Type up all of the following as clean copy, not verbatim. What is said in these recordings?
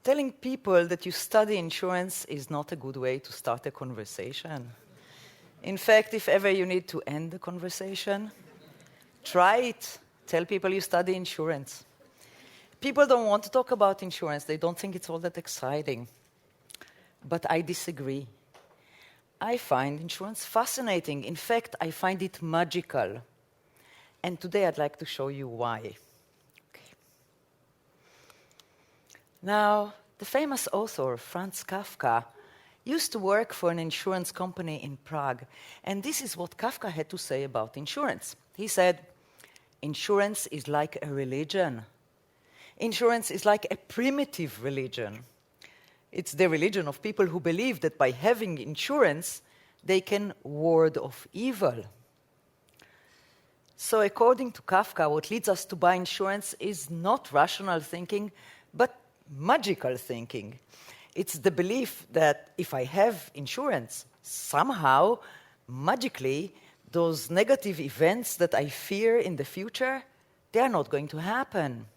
Telling people that you study insurance is not a good way to start a conversation. In fact, if ever you need to end the conversation, try it. Tell people you study insurance. People don't want to talk about insurance. They don't think it's all that exciting. But I disagree. I find insurance fascinating. In fact, I find it magical. And today I'd like to show you why. Okay. Now, the famous author Franz Kafka used to work for an insurance company in Prague. And this is what Kafka had to say about insurance. He said, "Insurance is like a religion. Insurance is like a primitive religion. It's the religion of people who believe that by having insurance, they can ward off evil." So according to Kafka, what leads us to buy insurance is not rational thinking, but magical thinking. It's the belief that if I have insurance, somehow, magically, those negative events that I fear in the future, they are not going to happen.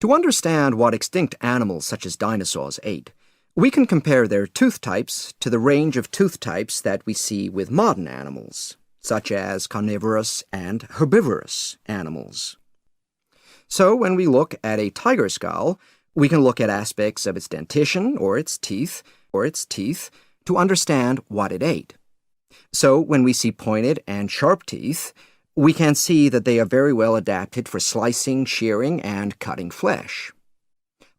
To understand what extinct animals such as dinosaurs ate, we can compare their tooth types to the range of tooth types that we see with modern animals, such as carnivorous and herbivorous animals. So when we look at a tiger skull, we can look at aspects of its dentition or its teeth to understand what it ate. So when we see pointed and sharp teeth, we can see that they are very well adapted for slicing, shearing, and cutting flesh.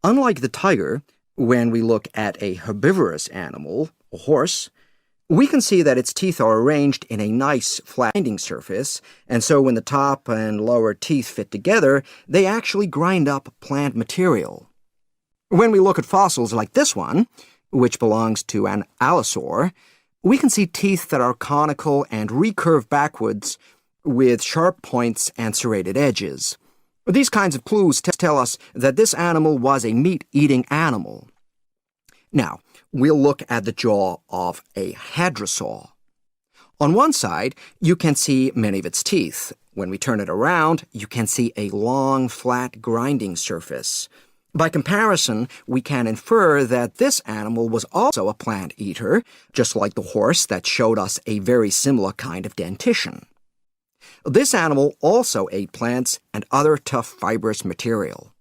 Unlike the tiger, when we look at a herbivorous animal, a horse, we can see that its teeth are arranged in a nice flat grinding surface, and so when the top and lower teeth fit together, they actually grind up plant material. When we look at fossils like this one, which belongs to an allosaur, we can see teeth that are conical and recurve backwards with sharp points and serrated edges. These kinds of clues tell us that this animal was a meat-eating animal. Now, we'll look at the jaw of a hadrosaur. On one side, you can see many of its teeth. When we turn it around, you can see a long, flat grinding surface. By comparison, we can infer that this animal was also a plant eater, just like the horse that showed us a very similar kind of dentition. This animal also ate plants and other tough fibrous material.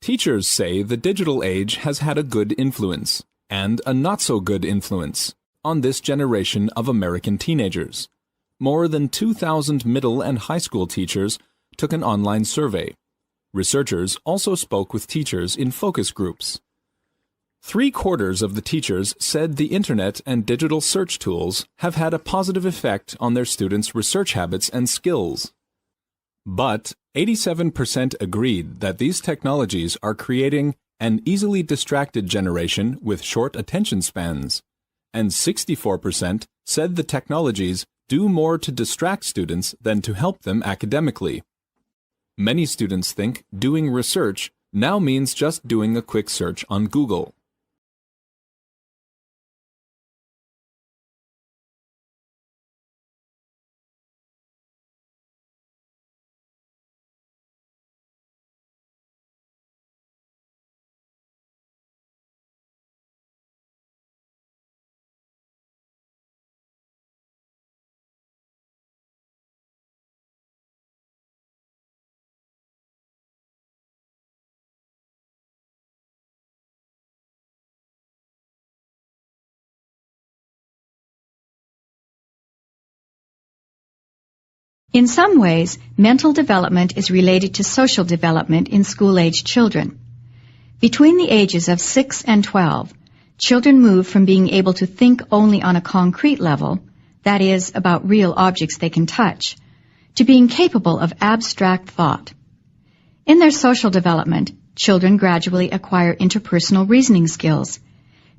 Teachers say the digital age has had a good influence, and a not-so-good influence, on this generation of American teenagers. More than 2,000 middle and high school teachers took an online survey. Researchers also spoke with teachers in focus groups. 3/4 of the teachers said the internet and digital search tools have had a positive effect on their students' research habits and skills. But 87% agreed that these technologies are creating an easily distracted generation with short attention spans, and 64% said the technologies do more to distract students than to help them academically. Many students think doing research now means just doing a quick search on Google. In some ways, mental development is related to social development in school-aged children. Between the ages of 6 and 12, children move from being able to think only on a concrete level, that is, about real objects they can touch, to being capable of abstract thought. In their social development, children gradually acquire interpersonal reasoning skills.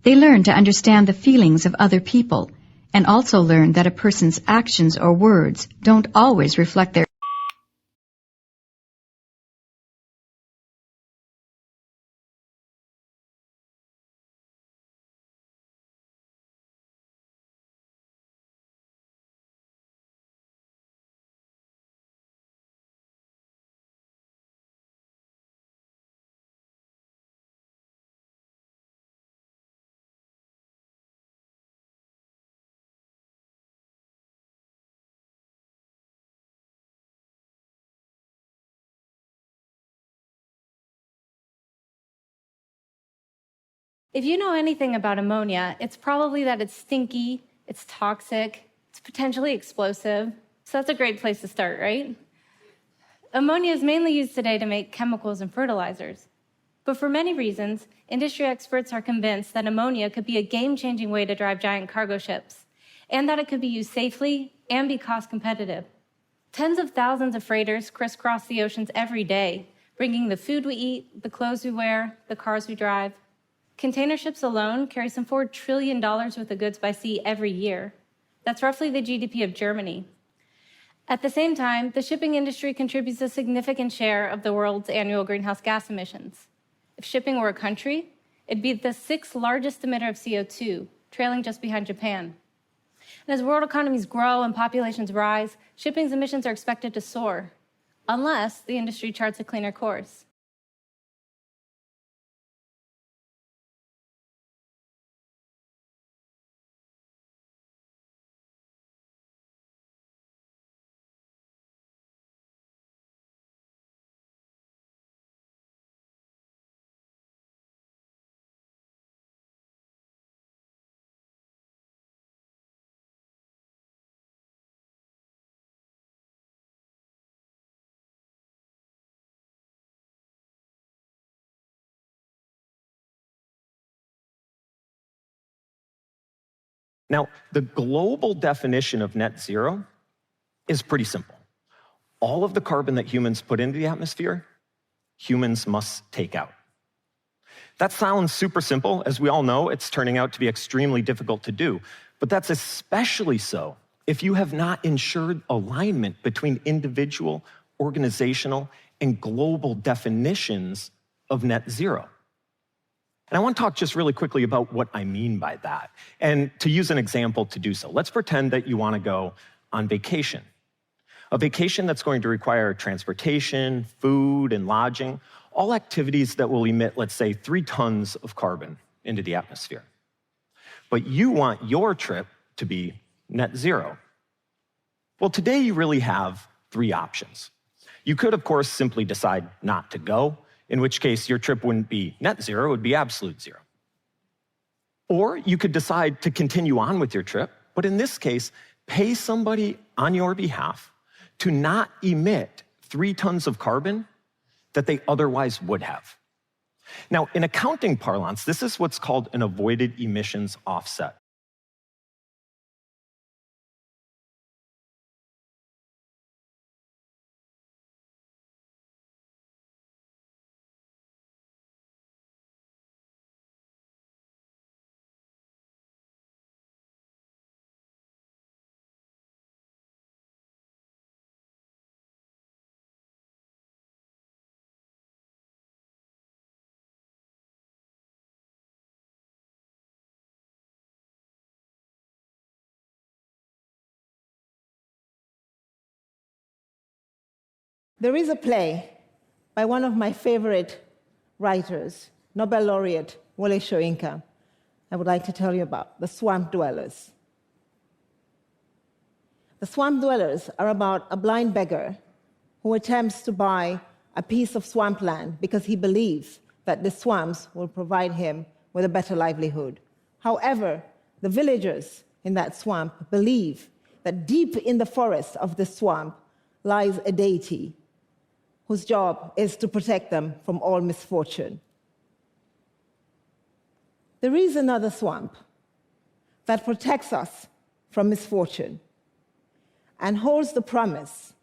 They learn to understand the feelings of other people, and also learn that a person's actions or words don't always reflect their If you know anything about ammonia, it's probably that it's stinky, it's toxic, it's potentially explosive. So that's a great place to start, right? Ammonia is mainly used today to make chemicals and fertilizers. But for many reasons, industry experts are convinced that ammonia could be a game-changing way to drive giant cargo ships, and that it could be used safely and be cost competitive. Tens of thousands of freighters crisscross the oceans every day, bringing the food we eat, the clothes we wear, the cars we drive. Container ships alone carry some $4 trillion worth of goods by sea every year. That's roughly the GDP of Germany. At the same time, the shipping industry contributes a significant share of the world's annual greenhouse gas emissions. If shipping were a country, it'd be the 6th largest emitter of CO2, trailing just behind Japan. And as world economies grow and populations rise, shipping's emissions are expected to soar, unless the industry charts a cleaner course. Now, the global definition of net zero is pretty simple. All of the carbon that humans put into the atmosphere, humans must take out. That sounds super simple. As we all know, it's turning out to be extremely difficult to do. But that's especially so if you have not ensured alignment between individual, organizational, and global definitions of net zero. And I want to talk just really quickly about what I mean by that, and to use an example to do so. Let's pretend that you want to go on vacation. A vacation that's going to require transportation, food, and lodging, all activities that will emit, let's say, 3 tons of carbon into the atmosphere. But you want your trip to be net zero. Well, today you really have 3 options. You could, of course, simply decide not to go, in which case your trip wouldn't be net zero, it would be absolute zero. Or you could decide to continue on with your trip, but in this case, pay somebody on your behalf to not emit 3 tons of carbon that they otherwise would have. Now, in accounting parlance, this is what's called an avoided emissions offset. There is a play by one of my favorite writers, Nobel laureate Wole Soyinka, I would like to tell you about, The Swamp Dwellers. The Swamp Dwellers are about a blind beggar who attempts to buy a piece of swampland because he believes that the swamps will provide him with a better livelihood. However, the villagers in that swamp believe that deep in the forest of the swamp lies a deity whose job is to protect them from all misfortune. There is another swamp that protects us from misfortune and holds the promise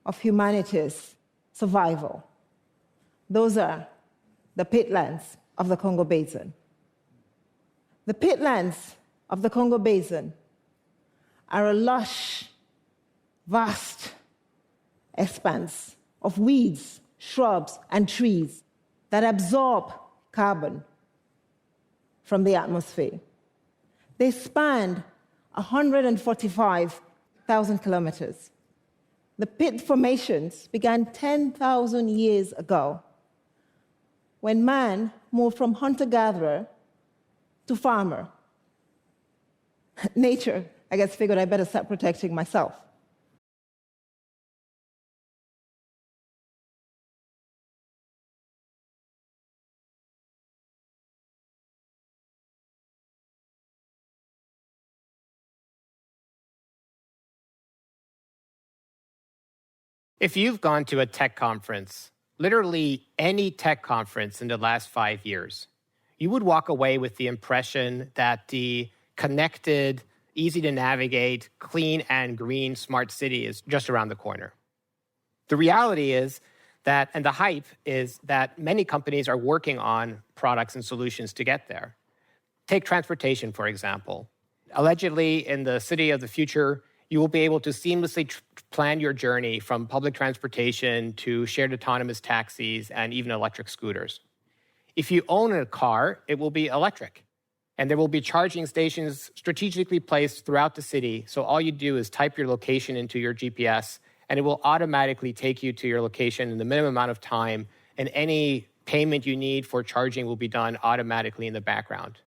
of humanity's survival. Those are the pitlands of the Congo Basin. The pitlands of the Congo Basin are a lush, vast expanse of weeds, shrubs, and trees that absorb carbon from the atmosphere. They span 145,000 kilometers. The pit formations began 10,000 years ago when man moved from hunter-gatherer to farmer. Nature, I guess, figured I better start protecting myself. If you've gone to a tech conference, literally any tech conference in the last 5 years, you would walk away with the impression that the connected, easy to navigate, clean and green smart city is just around the corner. The reality is that, and the hype is that many companies are working on products and solutions to get there. Take transportation, for example. Allegedly, in the city of the future, you will be able to seamlessly plan your journey from public transportation to shared autonomous taxis and even electric scooters. If you own a car, it will be electric. And there will be charging stations strategically placed throughout the city. So all you do is type your location into your GPS, and it will automatically take you to your location in the minimum amount of time. And any payment you need for charging will be done automatically in the background.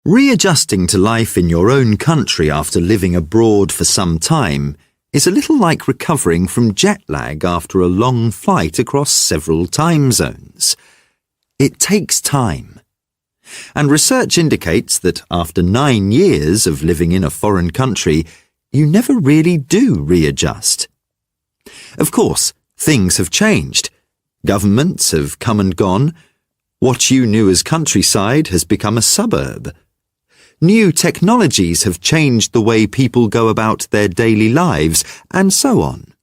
Readjusting to life in your own country after living abroad for some time is a little like recovering from jet lag after a long flight across several time zones. It takes time. And research indicates that after 9 years of living in a foreign country, you never really do readjust. Of course, things have changed. Governments have come and gone. What you knew as countryside has become a suburb. New technologies have changed the way people go about their daily lives, and so on.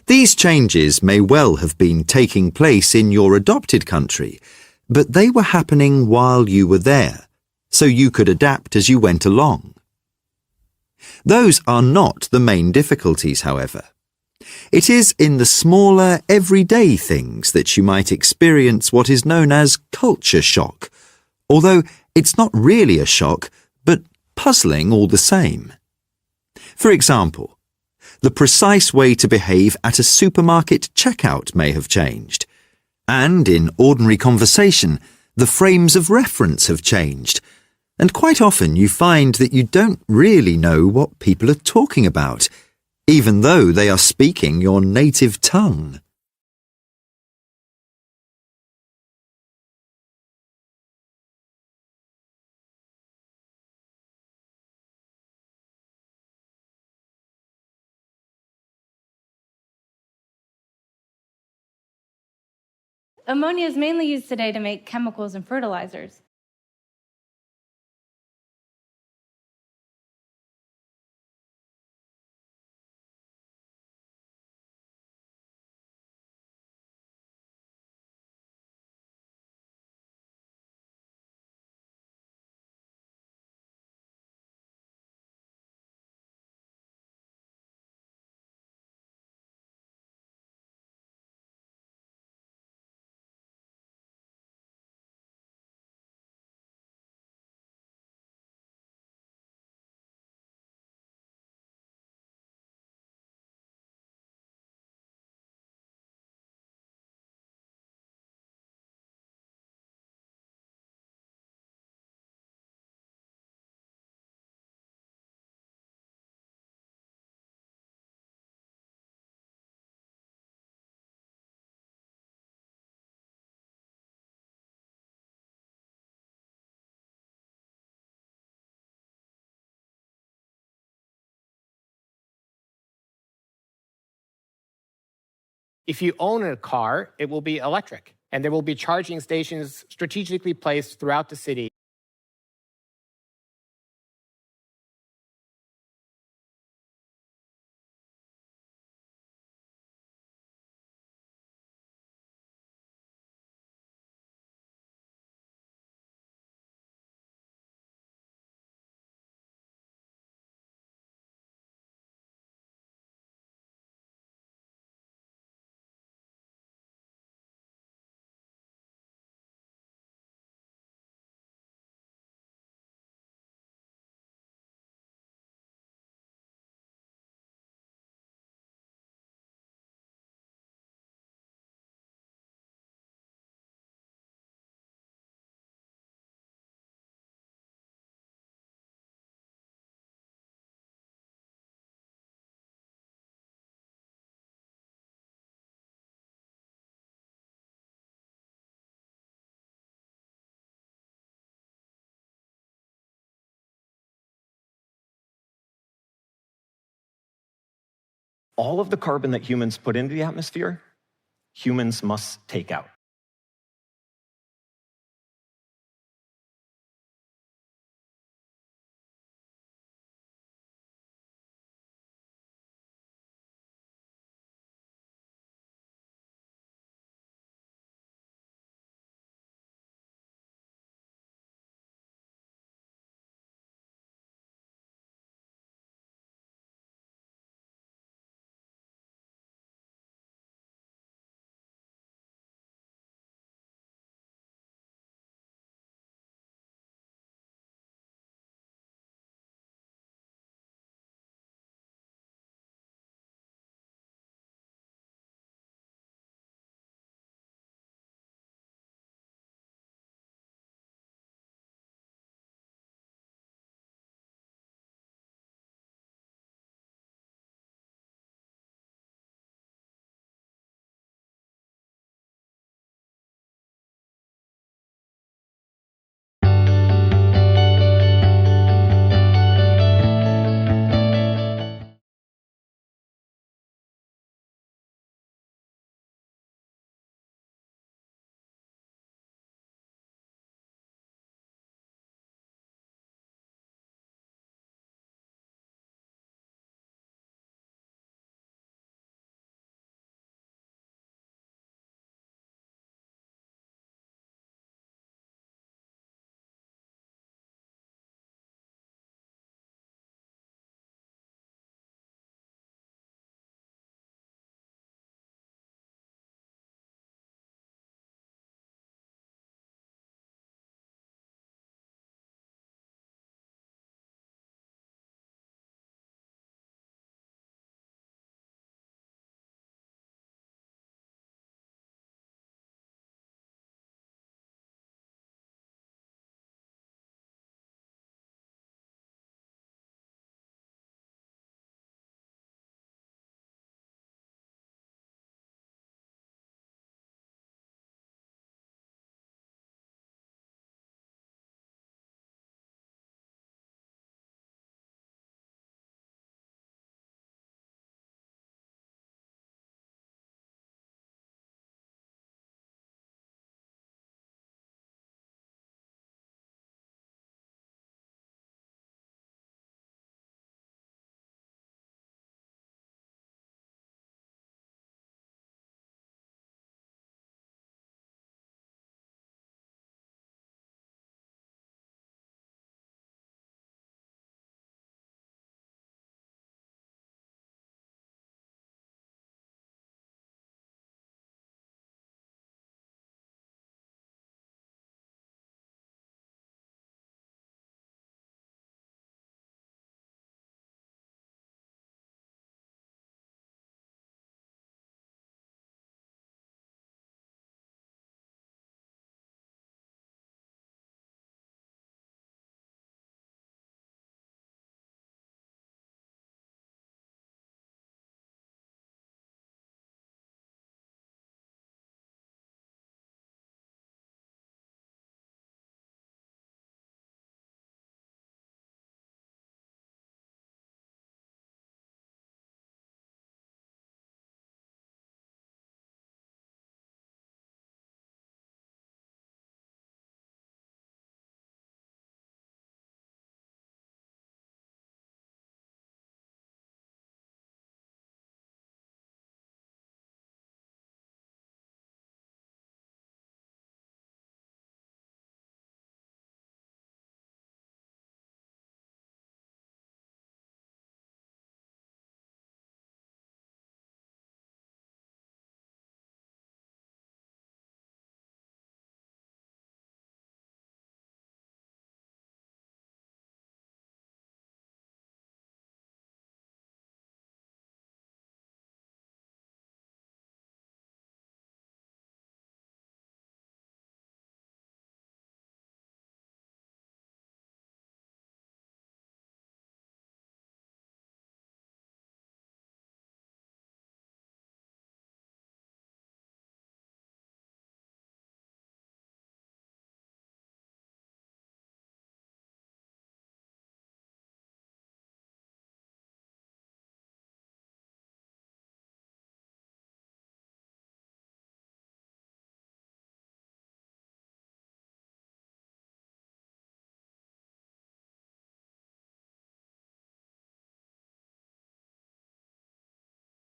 These changes may well have been taking place in your adopted country, but they were happening while you were there, so you could adapt as you went along. Those are not the main difficulties, however. It is in the smaller, everyday things that you might experience what is known as culture shock, although it's not really a shock, but puzzling all the same. For example, the precise way to behave at a supermarket checkout may have changed, and in ordinary conversation, the frames of reference have changed, and quite often you find that you don't really know what people are talking about, even though they are speaking your native tongue. Ammonia is mainly used today to make chemicals and fertilizers. If you own a car, it will be electric, and there will be charging stations strategically placed throughout the city. all of the carbon that humans put into the atmosphere, humans must take out.